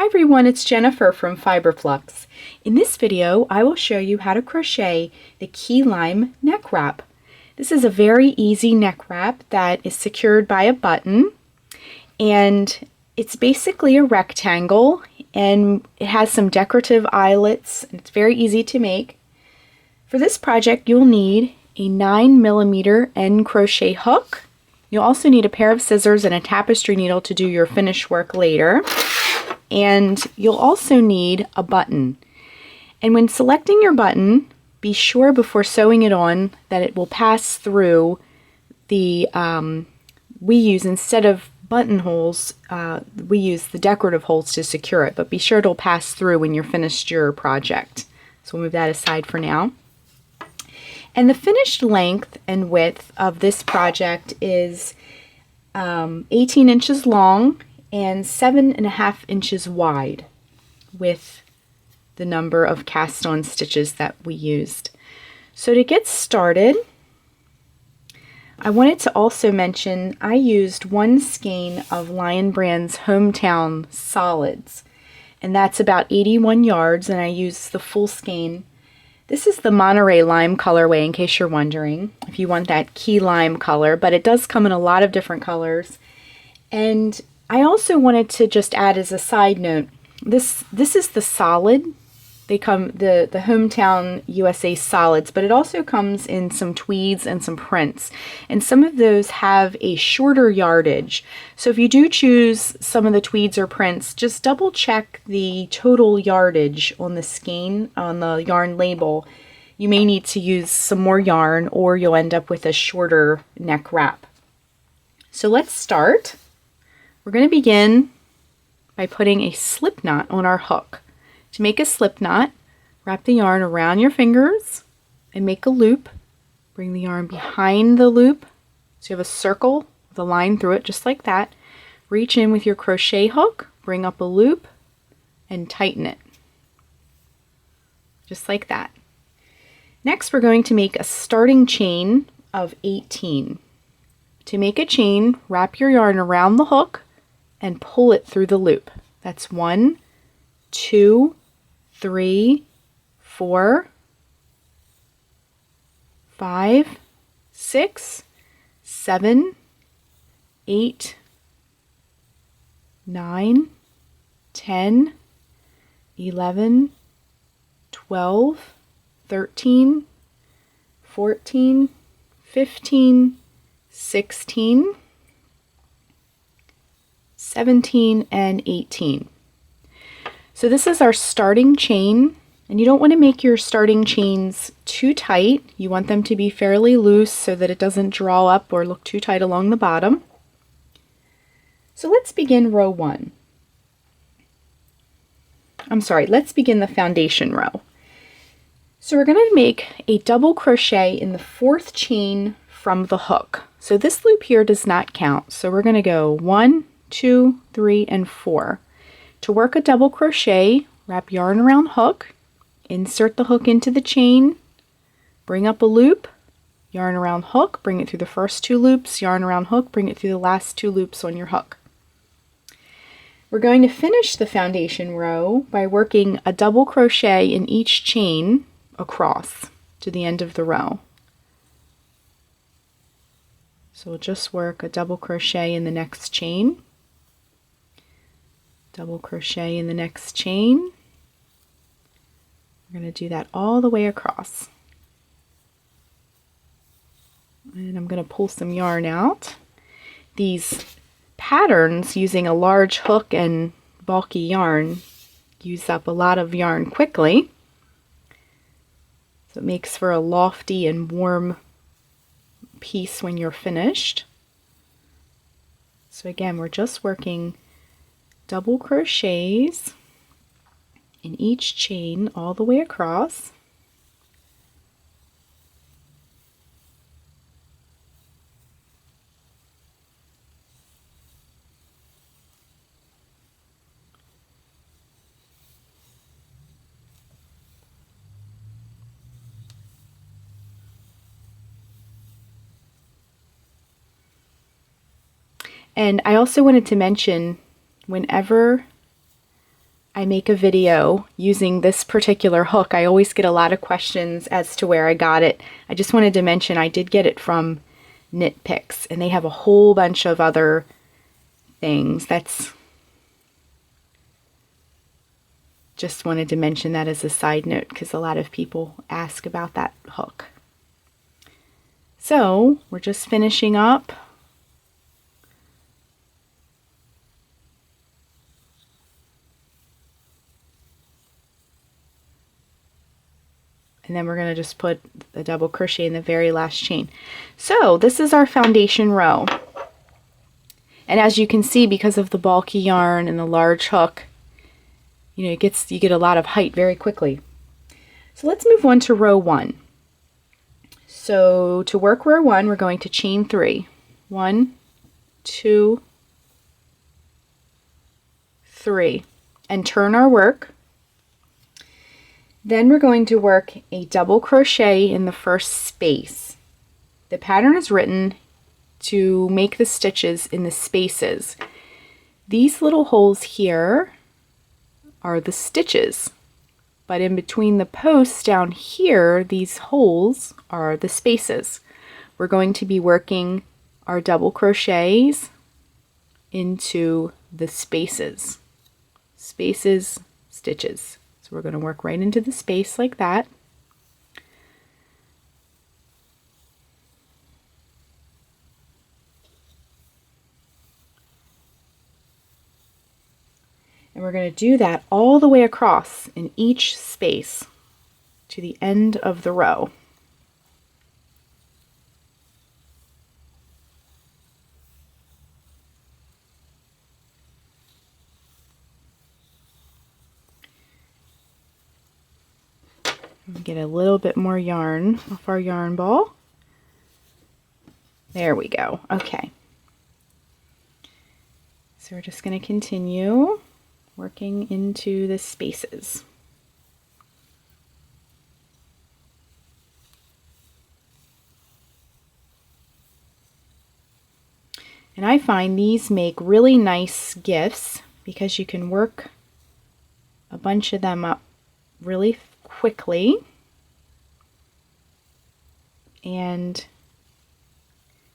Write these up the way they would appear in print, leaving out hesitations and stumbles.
Hi everyone, it's Jennifer from Flux. In this video, I will show you how to crochet the key lime neck wrap. This is a very easy neck wrap that is secured by a button, and it's basically a rectangle, and it has some decorative eyelets, and it's very easy to make. For this project, you'll need a 9mm end crochet hook. You'll also need a pair of scissors and a tapestry needle to do your finish work later. And you'll also need a button. And when selecting your button, be sure before sewing it on that it will pass through the, we use, instead of buttonholes, we use the decorative holes to secure it, but be sure it'll pass through when you're finished your project. So we'll move that aside for now. And the finished length and width of this project is 18 inches long and 7.5 inches wide with the number of cast on stitches that we used. So to get started, I wanted to also mention I used one skein of Lion Brand's Hometown Solids, and that's about 81 yards, and I used the full skein. This is the Monterey Lime colorway, in case you're wondering if you want that key lime color, but it does come in a lot of different colors. And I also wanted to just add as a side note, this is the solid. They come, the Hometown USA solids, but it also comes in some tweeds and some prints. And some of those have a shorter yardage. So if you do choose some of the tweeds or prints, just double check the total yardage on the skein, on the yarn label. You may need to use some more yarn, or you'll end up with a shorter neck wrap. So let's start. We're going to begin by putting a slip knot on our hook. To make a slip knot, wrap the yarn around your fingers and make a loop. Bring the yarn behind the loop so you have a circle with a line through it, just like that. Reach in with your crochet hook, bring up a loop, and tighten it. Just like that. Next, we're going to make a starting chain of 18. To make a chain, wrap your yarn around the hook and pull it through the loop. That's 1, 2, 3, 4, 5, 6, 7, 8, 9, 10, 11, 12, 13, 14, 15, 16, 17, and 18. So this is our starting chain, and you don't want to make your starting chains too tight. You want them to be fairly loose so that it doesn't draw up or look too tight along the bottom. So let's begin row 1. Let's begin the foundation row. So we're going to make a double crochet in the 4th chain from the hook. So this loop here does not count. So we're going to go 1, 2, 3, and 4. To work a double crochet, wrap yarn around hook, insert the hook into the chain, bring up a loop, yarn around hook, bring it through the first 2 loops, yarn around hook, bring it through the last 2 loops on your hook. We're going to finish the foundation row by working a double crochet in each chain across to the end of the row. So we'll just work a double crochet in the next chain, double crochet in the next chain. We're going to do that all the way across. And I'm going to pull some yarn out. These patterns using a large hook and bulky yarn use up a lot of yarn quickly. So it makes for a lofty and warm piece when you're finished. So again, we're just working double crochets in each chain all the way across. And I also wanted to mention, whenever I make a video using this particular hook, I always get a lot of questions as to where I got it. I just wanted to mention I did get it from Knit Picks, and they have a whole bunch of other things. Just wanted to mention that as a side note because a lot of people ask about that hook. So we're just finishing up. And then we're going to just put a double crochet in the very last chain. So this is our foundation row. And as you can see, because of the bulky yarn and the large hook, you know, you get a lot of height very quickly. So let's move on to row 1. So to work row 1, we're going to chain 3. 1, 2, 3, and turn our work. Then we're going to work a double crochet in the first space. The pattern is written to make the stitches in the spaces. These little holes here are the stitches, but in between the posts down here, these holes are the spaces. We're going to be working our double crochets into the spaces. Spaces, stitches. So we're going to work right into the space like that. And we're going to do that all the way across in each space to the end of the row. Get a little bit more yarn off our yarn ball. There we go. Okay. So we're just going to continue working into the spaces. And I find these make really nice gifts because you can work a bunch of them up really quickly, and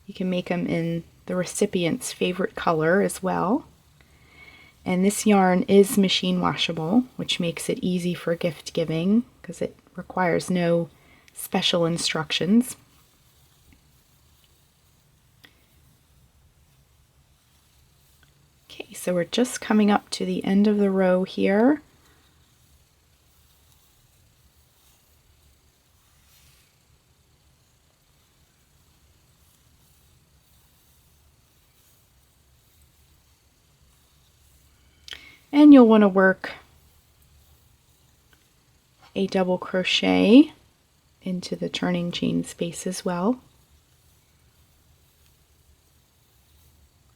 you can make them in the recipient's favorite color as well. And this yarn is machine washable, which makes it easy for gift giving because it requires no special instructions. Okay, so we're just coming up to the end of the row here. And you'll want to work a double crochet into the turning chain space as well,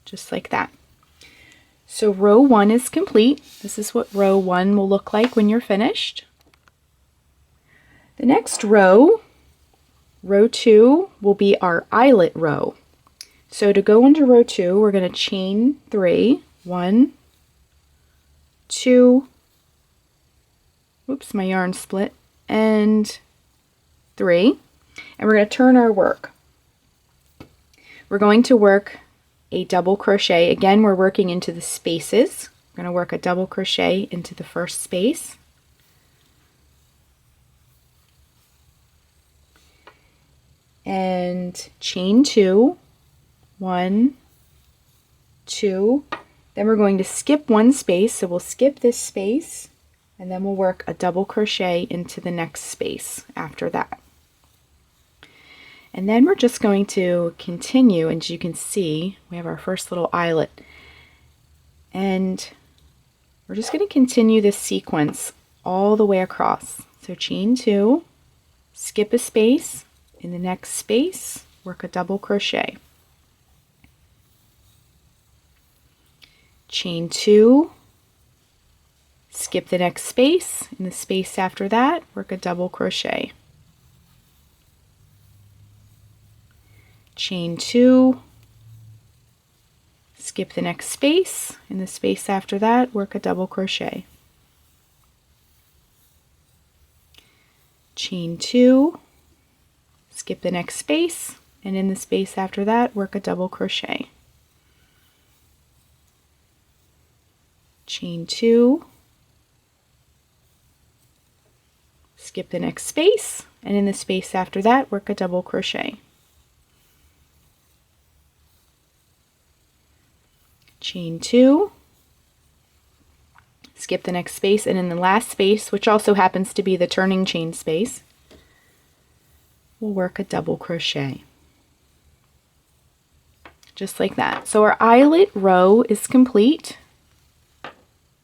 just like that. So row 1 is complete. This is what row 1 will look like when you're finished. The next row, row 2, will be our eyelet row. So to go into row 2, we're going to chain 3, 1, 2, oops, my yarn split, and 3, and we're going to turn our work. We're going to work a double crochet. Again, we're working into the spaces. We're going to work a double crochet into the first space. And chain 2, 1, 2, then we're going to skip one space, so we'll skip this space, and then we'll work a double crochet into the next space after that. And then we're just going to continue, and as you can see, we have our first little eyelet. And we're just going to continue this sequence all the way across. So chain 2, skip a space, in the next space, work a double crochet. Chain 2, skip the next space, in the space after that, work a double crochet. Chain 2, skip the next space, in the space after that, work a double crochet. chain 2, skip the next space, and in the space after that work a double crochet. Chain 2, skip the next space, and in the space after that work a double crochet. Chain 2, skip the next space, and in the last space, which also happens to be the turning chain space, we'll work a double crochet. Just like that. So our eyelet row is complete. You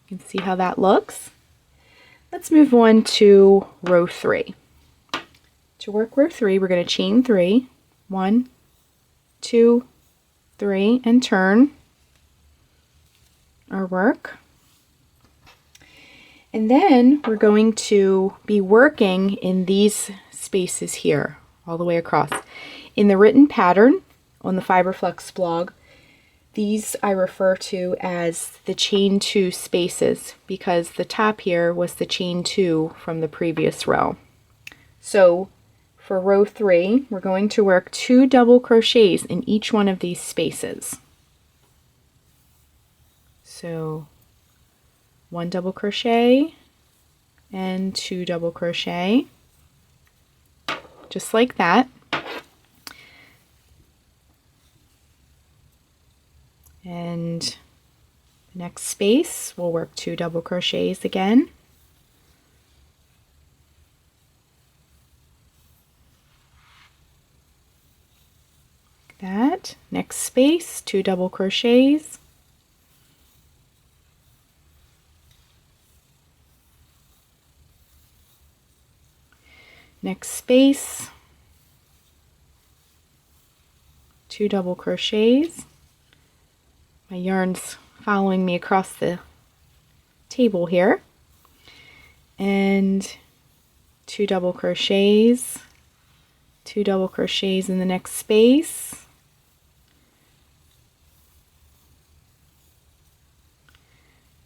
can see how that looks. Let's move on to row 3. To work row 3, we're going to chain 3, 1, 2, 3, and turn our work. And then we're going to be working in these spaces here, all the way across. In the written pattern on the Flux blog, these I refer to as the chain 2 spaces because the top here was the chain 2 from the previous row. So for row 3, we're going to work 2 double crochets in each one of these spaces. So 1 double crochet and 2 double crochet, just like that. And the next space we'll work 2 double crochets again. Like that. Next space, 2 double crochets. Next space, 2 double crochets. My yarn's following me across the table here. And 2 double crochets, 2 double crochets in the next space.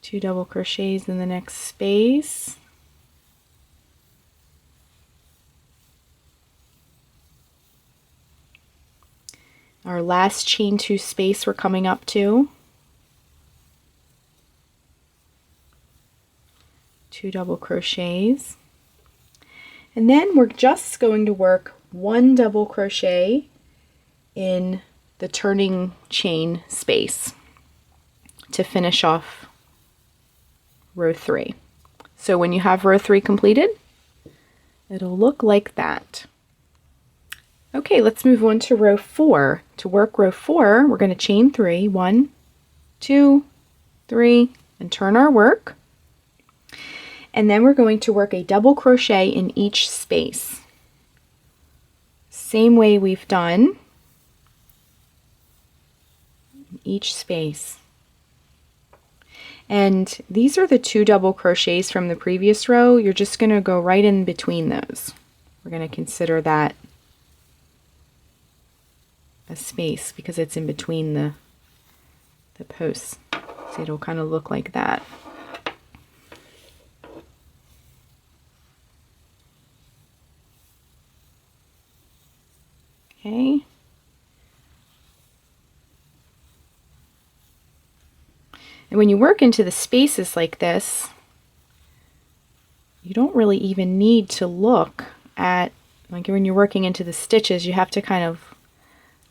Two double crochets in the next space. Our last chain 2 space we're coming up to. 2 double crochets. And then we're just going to work 1 double crochet in the turning chain space to finish off row 3. So when you have row 3 completed, it'll look like that. Okay, let's move on to row 4. To work row 4, we're going to chain 3, 1, 2, 3, and turn our work. And then we're going to work a double crochet in each space. Same way we've done in each space. And these are the 2 double crochets from the previous row. You're just going to go right in between those. We're going to consider that a space because it's in between the posts. So it'll kind of look like that. Okay. And when you work into the spaces like this, you don't really even need to look at, like when you're working into the stitches, you have to kind of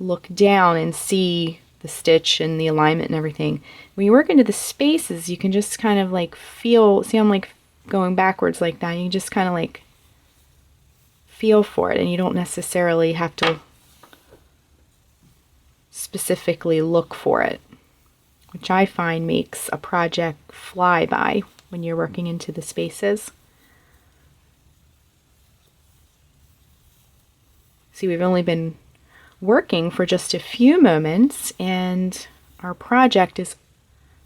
look down and see the stitch and the alignment and everything. When you work into the spaces, you can just kind of like feel, see I'm like going backwards like that, you can just kind of like feel for it and you don't necessarily have to specifically look for it, which I find makes a project fly by when you're working into the spaces. See, we've only been working for just a few moments and our project is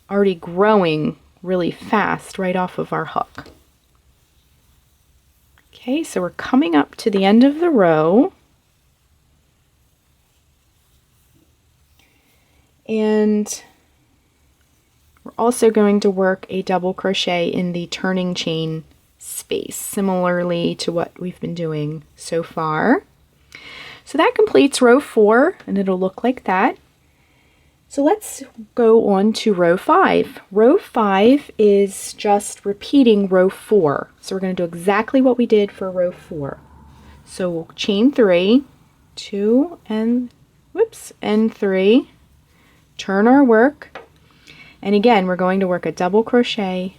already growing really fast right off of our hook. Okay, so we're coming up to the end of the row. And we're also going to work a double crochet in the turning chain space, similarly to what we've been doing so far. So that completes row 4, and it'll look like that. So let's go on to row 5. Row 5 is just repeating row 4. So we're going to do exactly what we did for row 4. So we'll chain 3, 2 and 3, turn our work, and again we're going to work a double crochet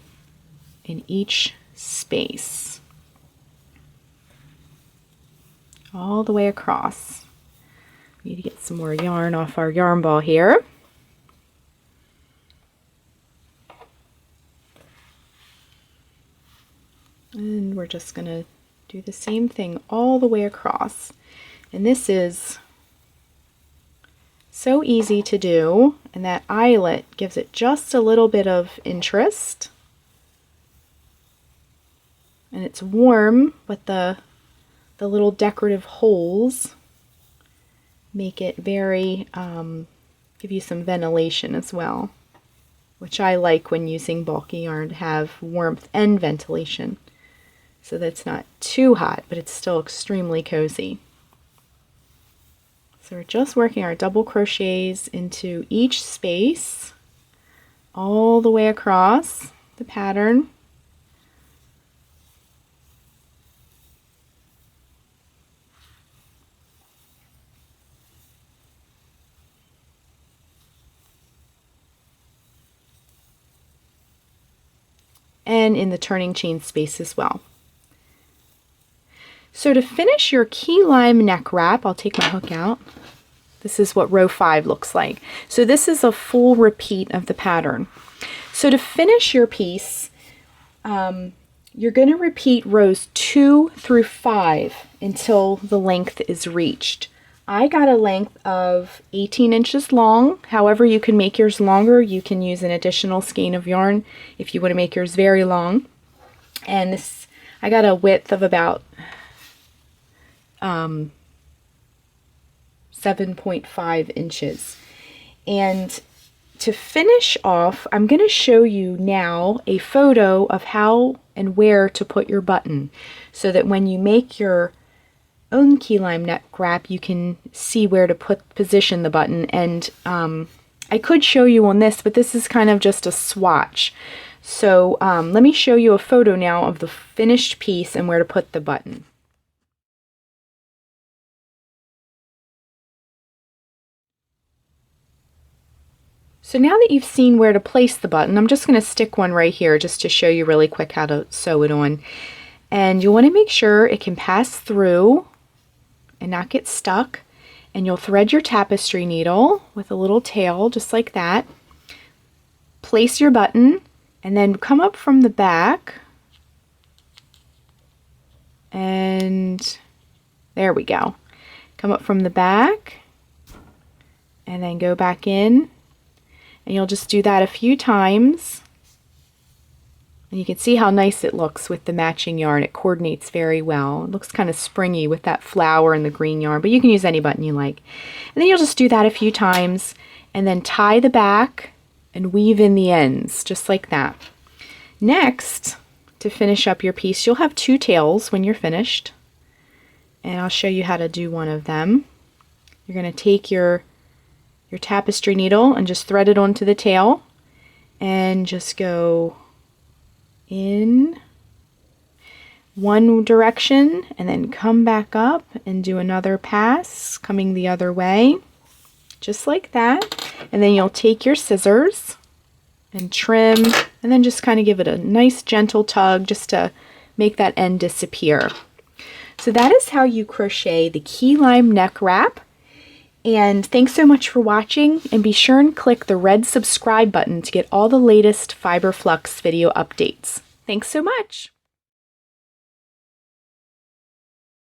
in each space all the way across. We need to get some more yarn off our yarn ball here. And we're just going to do the same thing all the way across. And this is so easy to do, and that eyelet gives it just a little bit of interest. And it's warm, but the little decorative holes make it very, give you some ventilation as well, which I like when using bulky yarn, to have warmth and ventilation, so that it's not too hot, but it's still extremely cozy. So we're just working our double crochets into each space all the way across the pattern. And in the turning chain space as well. So to finish your key lime neck wrap, I'll take my hook out. This is what row 5 looks like. So this is a full repeat of the pattern. So to finish your piece, you're going to repeat rows 2 through 5 until the length is reached. I got a length of 18 inches long. However, you can make yours longer. You can use an additional skein of yarn if you want to make yours very long. And this, I got a width of about 7.5 inches. And to finish off, I'm going to show you now a photo of how and where to put your button, so that when you make your own key lime neck wrap, you can see where to position the button. And I could show you on this, but this is kind of just a swatch. So let me show you a photo now of the finished piece and where to put the button. So now that you've seen where to place the button, I'm just going to stick one right here just to show you really quick how to sew it on. And you want to make sure it can pass through and not get stuck. And you'll thread your tapestry needle with a little tail just like that. Place your button and then come up from the back. And there we go. Come up from the back and then go back in. And you'll just do that a few times. And you can see how nice it looks with the matching yarn. It coordinates very well. It looks kind of springy with that flower and the green yarn, but you can use any button you like. And then you'll just do that a few times and then tie the back and weave in the ends, just like that. Next, to finish up your piece, you'll have 2 tails when you're finished. And I'll show you how to do one of them. You're going to take your tapestry needle and just thread it onto the tail and just go in one direction and then come back up and do another pass coming the other way, just like that. And then you'll take your scissors and trim and then just kind of give it a nice gentle tug just to make that end disappear. So that is how you crochet the key lime neck wrap. And thanks so much for watching, and be sure and click the red subscribe button to get all the latest Fiber Flux video updates. Thanks so much!